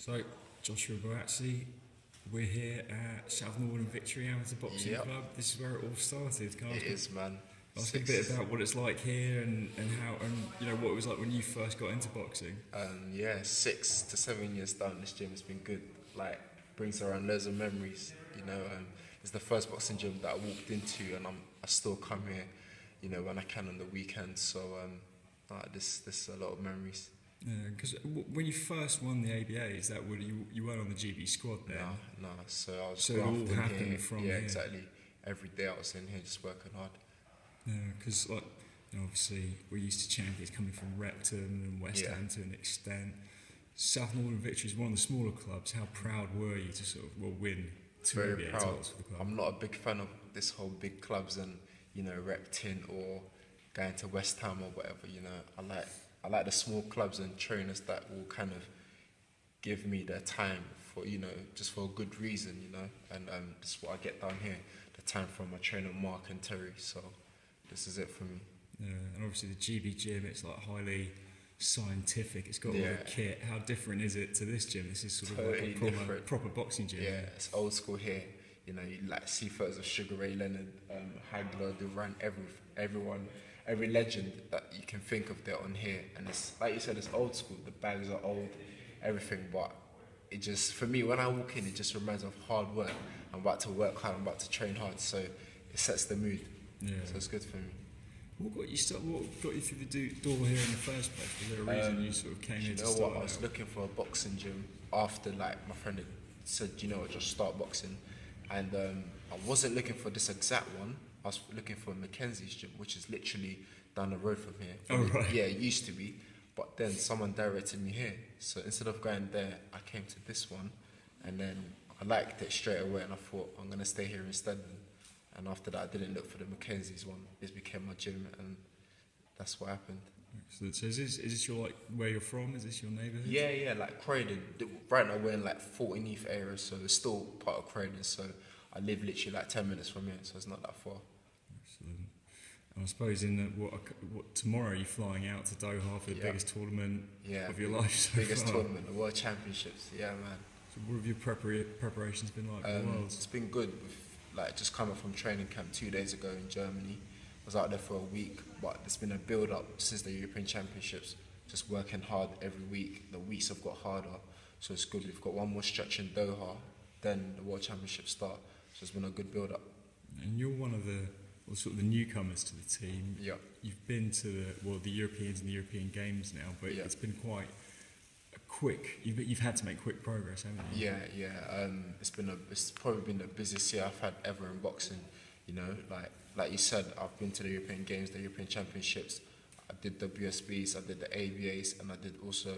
So, Joshua Buatsi, we're here at South Northern Victory Amateur Boxing Yep, Club. This is where it all started. Can I it is, man. ask a bit Six. about what it's like here and how and what it was like when you first got into boxing? Yeah, 6 to 7 years down, this gym has been good. Like, brings around loads of memories. It's the first boxing gym that I walked into, and I still come here, when I can on the weekends. So, this is a lot of memories. Because when you first won the ABA, is that when you weren't on the GB squad then? No. So I was So it all grafting happened here. from Yeah, here. exactly. Every day I was in here just working hard. Because obviously we're used to champions coming from Repton and West Yeah. Ham to an extent. South Northern Victory is one of the smaller clubs. How proud were you to sort of win two Very ABA proud. titles for the club? I'm not a big fan of this whole big clubs and Repton or going to West Ham or whatever. I like the small clubs and trainers that will kind of give me their time for just for a good reason. And this is what I get down here. The time from my trainer Mark and Terry. So this is it for me. Yeah, and obviously the GB gym, it's like highly scientific. It's got all Yeah. the kit. How different is it to this gym? This is sort of Totally like a different. proper boxing gym. Yeah, it's old school here. You like see photos of Sugar Ray Leonard, Hagler, Duran, everyone, every legend that you can think of, they're on here. And it's like you said, it's old school. The bags are old, everything. But it just, for me, when I walk in, it just reminds me of hard work. I'm about to work hard. I'm about to train hard. So it sets the mood. Yeah. So it's good for me. What got you through the door here in the first place? Was there a reason you sort of came You in to know start what? I was out? looking for a boxing gym after like my friend had said, just start boxing, and I wasn't looking for this exact one. I was looking for Mackenzie's gym, which is literally down the road from here. Oh, right. Yeah, it used to be, but then someone directed me here. So instead of going there, I came to this one, and then I liked it straight away, and I thought I'm gonna stay here instead. And after that, I didn't look for the Mackenzie's one. This became my gym, and that's what happened. Excellent. So is this your where you're from? Is this your neighbourhood? Yeah, like Croydon. Right now we're in like 14th area, so it's still part of Croydon. So I live literally like 10 minutes from here, so it's not that far. Excellent. And I suppose in what tomorrow you're flying out to Doha for the Yeah. biggest tournament Yeah, of your life so biggest far. tournament, the World Championships. Yeah, man. So what have your preparations been like for the Worlds? It's been good. With, like just coming from training camp 2 days ago in Germany. I was out there for a week, but there's been a build up since the European Championships. Just working hard every week. The weeks have got harder, so it's good. We've got one more stretch in Doha, then the World Championships start. So it's been a good build up. And you're one of sort of the newcomers to the team. Yeah. You've been to the Europeans and the European Games now, but Yeah. it's been quite a quick. You've had to make quick progress, haven't you? Yeah. It's probably been the busiest year I've had ever in boxing. Like you said, I've been to the European Games, the European Championships. I did the BSBs, I did the ABAs, and I did also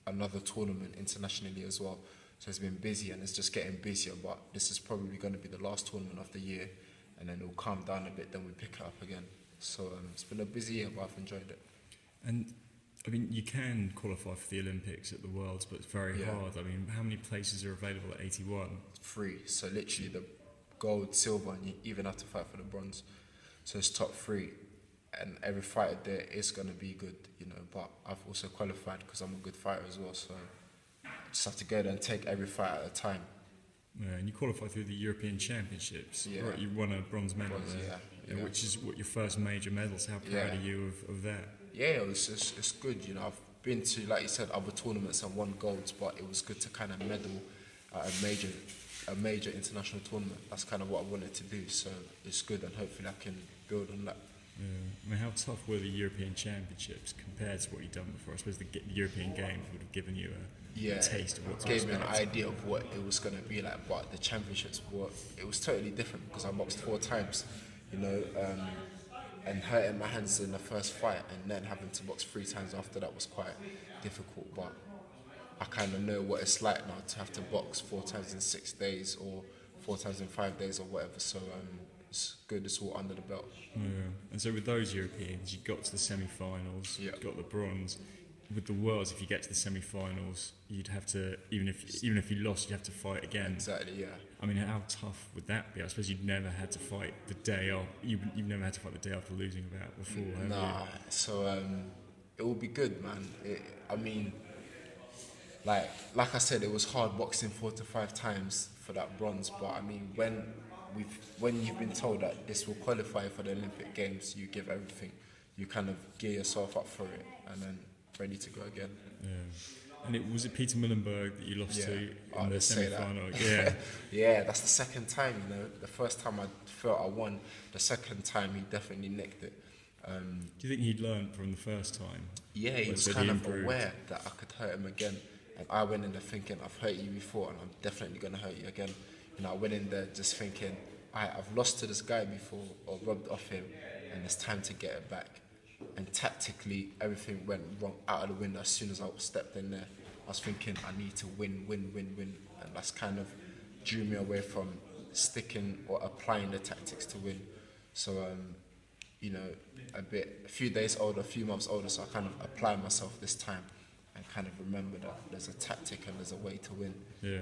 another tournament internationally as well. So it's been busy, and it's just getting busier. But this is probably going to be the last tournament of the year, and then it'll calm down a bit. Then we pick it up again. So it's been a busy year, but I've enjoyed it. And I mean, you can qualify for the Olympics at the Worlds, but it's very Yeah. hard. I mean, how many places are available at 81? Free. So literally the gold, silver, and you even have to fight for the bronze. So it's top three, and every fighter there is going to be good, But I've also qualified because I'm a good fighter as well. So I just have to go there and take every fight at a time. And you qualify through the European Championships. Yeah. Right, you won a bronze medal Bronze, there, yeah. which is your first major medals. How proud Yeah. are you of that? Yeah, it's good. I've been to, like you said, other tournaments and won golds, but it was good to kind of medal at a major international tournament. That's kind of what I wanted to do. So it's good, and hopefully I can build on that. Yeah. I mean, how tough were the European Championships compared to what you'd done before? I suppose the European Games would have given you a taste of what to Gave me an expect. idea of what it was going to be like, but the championships it was totally different because I boxed 4 times, and hurting my hands in the first fight, and then having to box 3 times after that was quite difficult. But I kind of know what it's like now to have to box 4 times in 6 days or 4 times in 5 days or whatever. So it's good. It's all under the belt. Yeah. And so with those Europeans, you got to the semi-finals, Yeah. got the bronze. With the Worlds, if you get to the semi-finals, you'd have to even if you lost, you'd have to fight again. Exactly. Yeah. I mean, how tough would that be? I suppose you'd never had to fight the day off. You've never had to fight the day after losing a bout before, have Nah. So it will be good, man. I mean, like I said, it was hard boxing 4 to 5 times for that bronze. But I mean, when you've been told that this will qualify for the Olympic Games, you give everything. You kind of gear yourself up for it, and then ready to go again. Yeah. And was it Peter Muhlenberg that you lost to in the semi-final? Yeah, yeah, that's the second time. You know, the first time I felt I won. The second time he definitely nicked it. Do you think he'd learned from the first time? Yeah, he was kind of aware that I could hurt him again, and I went in there thinking I've hurt you before, and I'm definitely gonna hurt you again. You know, I went in there just thinking I've lost to this guy before or rubbed off him, and it's time to get it back. And tactically, everything went wrong out of the window as soon as I stepped in there. I was thinking I need to win, and that's kind of drew me away from sticking or applying the tactics to win. So, you know, a few days older, a few months older, so I kind of applied myself this time and kind of remember that there's a tactic and there's a way to win. Yeah.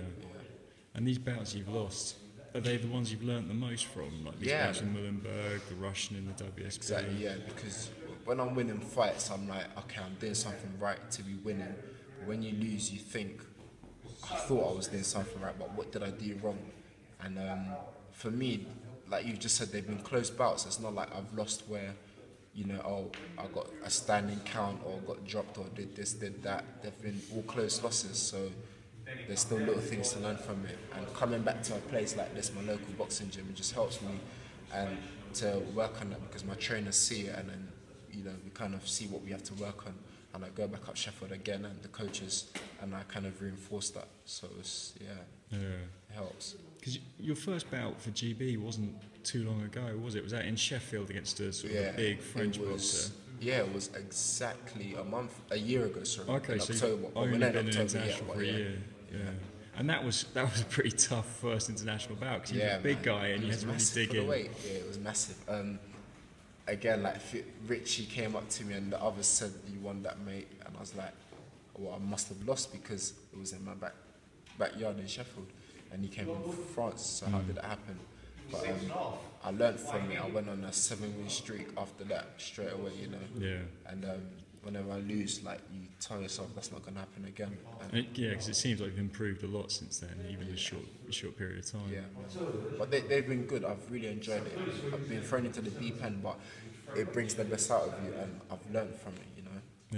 And these bouts you've lost, are they the ones you've learnt the most from? Like these bouts in Muhlenberg, the Russian in the WSB? Exactly, yeah, because when I'm winning fights, I'm like, okay, I'm doing something right to be winning. But when you lose, you think, I thought I was doing something right, but what did I do wrong? And for me, like you just said, they've been close bouts. It's not like I've lost where, you know, oh, I got a standing count or got dropped or did this, did that. They've been all close losses, so there's still little things to learn from it. And coming back to a place like this, my local boxing gym, it just helps me and to work on that because my trainers see it and then, you know, we kind of see what we have to work on. And I go back up Sheffield again and the coaches, and I kind of reinforce that. So it's, it helps. Because your first bout for GB wasn't too long ago, was it? Was that in Sheffield against a sort of a big French boxer? Yeah, it was exactly a year ago, sorry. Okay, so October. you've only been international for a year. Yeah. And that was a pretty tough first international bout because he was a big guy and you had to really dig in. Weight. Yeah, it was massive. Again, like Richie came up to me and the others said, "You won that, mate," and I was like, "Well, I must have lost because it was in my backyard in Sheffield, and he came from France. So how did it happen?" But I learned from it. I went on a 7-win streak after that straight away, you know. Yeah. And whenever I lose, like you tell yourself that's not going to happen again. Because it seems like you've improved a lot since then, even in a short period of time. Yeah, but they've been good. I've really enjoyed it. I've been thrown into the deep end, but it brings the best out of you, and I've learned from it. You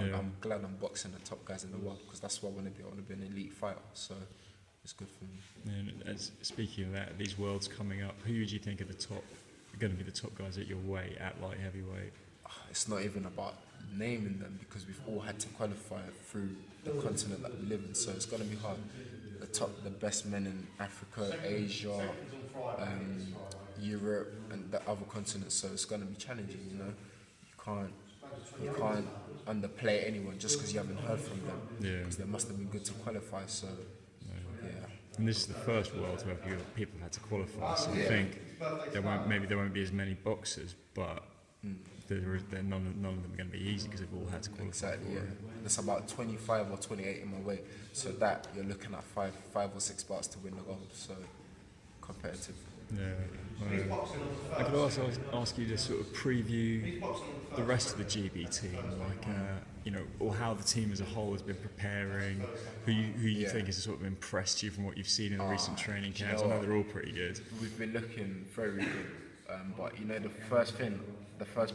know, I'm glad I'm boxing the top guys in the world because that's what I want to be. I want to be an elite fighter. So it's good for me. And speaking of that, these worlds coming up, who do you think are going to be the top guys at your weight, at light heavyweight? It's not even about naming them because we've all had to qualify through the continent that we live in, so it's going to be hard. The best men in Africa, Asia, Europe, and the other continents. So it's going to be challenging. You know, you can't underplay anyone just because you haven't heard from them. Yeah. Because they must have been good to qualify. So yeah. And this is the first world where people have had to qualify. So I think there won't be as many boxers, but none of them are going to be easy because they've all had to qualify. Exactly, yeah. There's about 25 or 28 in my way, so that you're looking at five or six bouts to win the gold. So competitive. Yeah. I could also ask you to sort of preview the rest of the GB team, like you know, or how the team as a whole has been preparing. Who you think has sort of impressed you from what you've seen in the recent training camps? I know they're all pretty good. We've been looking very good, but you know, the first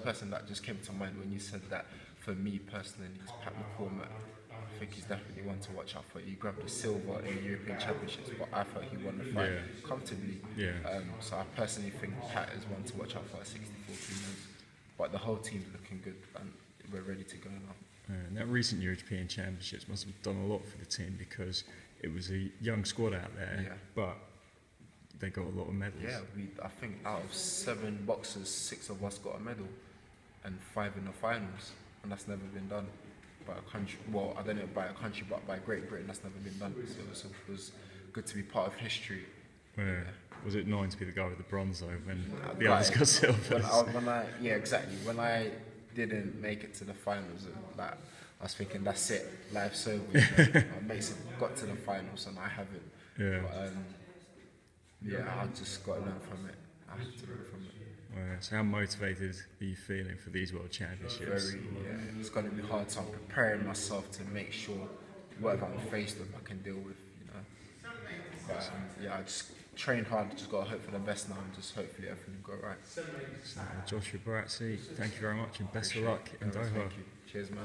person that just came to mind when you said that, for me personally, is Pat McCormack. I think he's definitely one to watch out for. He grabbed the silver in the European Championships, but I thought he won the fight comfortably. Yeah. So I personally think Pat is one to watch out for at 64 kilos. But the whole team's looking good, and we're ready to go now. And that recent European Championships must have done a lot for the team because it was a young squad out there, but they got a lot of medals. Yeah, I think out of 7 boxers, 6 of us got a medal, and 5 in the finals, and that's never been done by a country. Well, I don't know by a country, but by Great Britain, that's never been done. So it was good to be part of history. Yeah. Was it annoying to be the guy with the bronze though when the others got silver? Exactly. When I didn't make it to the finals, like I was thinking, that's it, life's over. You know? My mates have got to the finals and I haven't. Yeah. But, I just got to learn from it. I had to learn from it. So how motivated are you feeling for these World Championships? It's going to be hard, so I'm preparing myself to make sure whatever I'm faced with, I can deal with, you know. But yeah, I just train hard, just got to hope for the best now, and just hopefully everything will go right. So, Joshua Buatsi, thank you very much and best of luck in Doha. Thank you. Cheers, man.